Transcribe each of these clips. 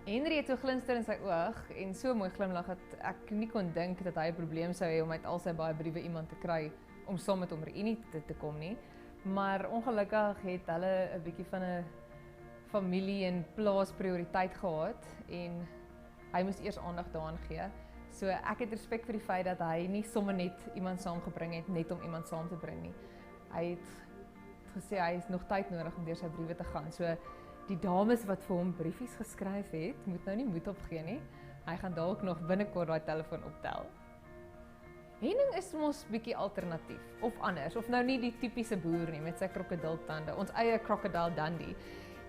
Henry het so glinster in sy oog en so mooi glimlag dat ek nie kon dink dat hy 'n probleem sou hê om uit al sy baie briewe iemand te kry om saam met hom reunie te kom nie. Maar ongelukkig het hulle 'n bietjie van 'n familie en plaas prioriteit gehad en hy moes eers aandag daaraan gee. So ek het respek vir die feit dat hy nie sommer net iemand saamgebring het net om iemand saam te bring nie. Hy het gesê hy is nog tyd nodig om deur sy briewe te gaan. So die dames wat vir hom briefies geskryf het, moet nou nie moed opgee nie. Hy gaan dalk nog binnekort daai telefoon optel. Henning is mos bietjie alternatief of anders, of nou nie die tipiese boer nie met sy krokodiltande, ons eie Crocodile Dundee.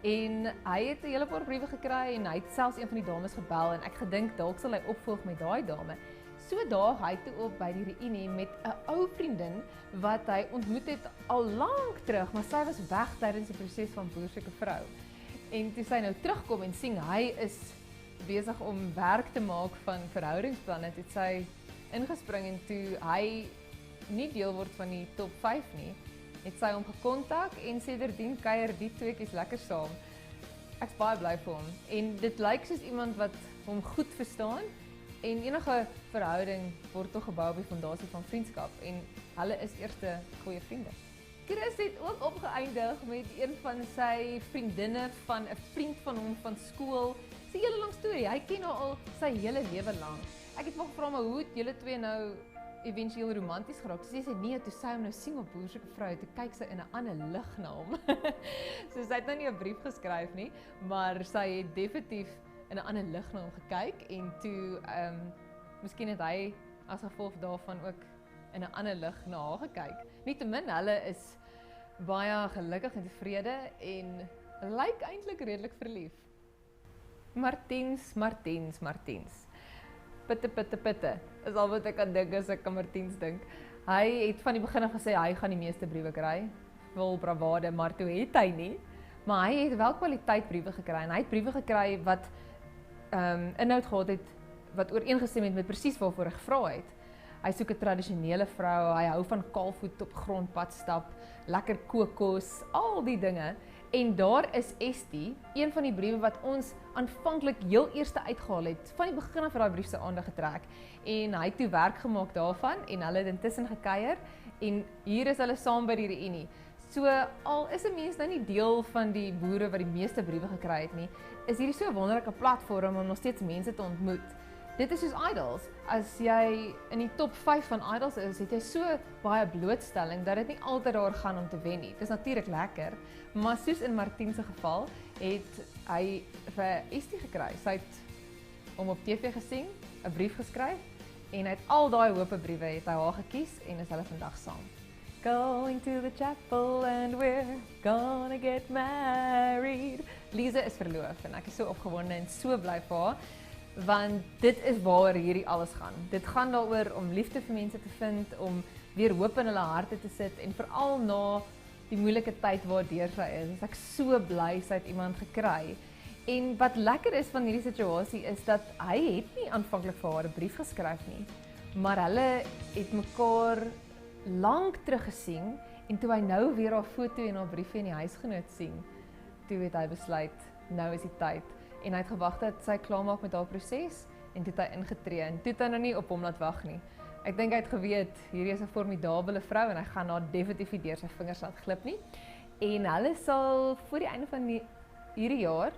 En hy het 'n hele paar briewe gekry en hy het selfs een van die dames gebel en ek gedink dalk sal hy opvolg met daai dame. So daag hy toe op by die reunie met 'n ou vriendin wat hy ontmoet het al lank terug, maar sy was weg tydens die proses van Boer soek 'n vrou. En toe sy nou terugkom en sien hy is besig om werk te maak van verhoudingsplanne, het sy ingespring en toe hy nie deel word van die top 5 nie, het sy hom gekontak en sedertdien kuier die tweeetjies lekker saam. Ek's baie bly vir hom en dit lyk soos iemand wat hom goed verstaan en enige verhouding word tog gebou op die fondasie van vriendskap en hulle is eerste goeie vriende. Chris het ook opgeëindig met een van sy vriendinne van 'n vriend van hom van skool. Dis 'n hele lang storie. Hy ken haar al sy hele lewe lank. Ek het gevra maar hoe het julle twee nou eventueel romanties geraak? Sy sê nee, toe sy hom nou sien op Boer soek 'n vrou, toe kyk sy in 'n ander lig na hom. So sy het nou nie 'n brief geskryf nie, maar sy het definitief in 'n ander lig na hom gekyk en toe miskien het hy as gevolg daarvan ook in 'n ander lig na haar gekyk. Nietemin, hulle is baie gelukkig en tevrede en lyk eintlik redelik verlief. Martiens. Pitte, is al wat ek kan dink as ek aan Martiens dink. Hy het van die begin af gesê hy gaan die meeste briewe kry, vol bravade, maar toe het hy nie. Maar hy het wel kwaliteit briewe gekry en hy het briewe gekry wat inhoud gehad het wat ooreengestem het met presies waarvoor hy gevra het. Hy soek 'n tradisionele vrou, hy hou van kaalvoet op grondpad stap, lekker kokos, al die dinge. En daar is Estie, een van die briewe wat ons aanvanklik heel eerste uitgehaal het, van die begin af vir daai brief se aandag getrek. En hy het toe werk gemaak daarvan en hulle het intussen gekuier en hier is hulle saam by die reunie. So al is 'n mens nou nie deel van die boere wat die meeste briewe gekry het nie, is hierdie so 'n wonderlike platform om nog steeds mense te ontmoet. Dit is soos Idols. As jy in die top 5 van Idols is, het jy so baie blootstelling dat dit nie altyd daar gaan om te wen nie. Dit is natuurlik lekker, maar soos in Martiens se geval, het hy vir Estie gekry. Sy het hom op TV gesien, 'n brief geskryf en uit al daai hope briewe het hy haar gekies en is hulle vandag saam. Going to the chapel and we're gonna get married. Lisa is verloof en ek is so opgewonde en so bly vir haar. Want dit is waar hierdie alles gaan. Dit gaan daaroor om liefde vir mense te vind, om weer hoop in hulle harte te sit en veral na die moeilike tyd waardeur sy is. Ek so bly sy het iemand gekry. En wat lekker is van hierdie situasie is dat hy het nie aanvanklik vir haar 'n brief geskryf nie, maar hulle het mekaar lank terug gesien en toe hy nou weer haar foto en haar briefie in die huisgenoot sien, toe het hy besluit nou is die tyd. En hy het gewag dat sy klaarmaak met haar proses en toe het hy ingetree en toe het hy nou nie op hom laat wag nie. Ek dink hy het geweet hierdie is 'n formidabele vrou en hy gaan haar definitief nie deur sy vingers laat glip nie. En hulle sal voor die einde van hierdie jaar,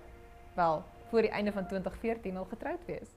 wel, voor die einde van 2014 al getroud wees.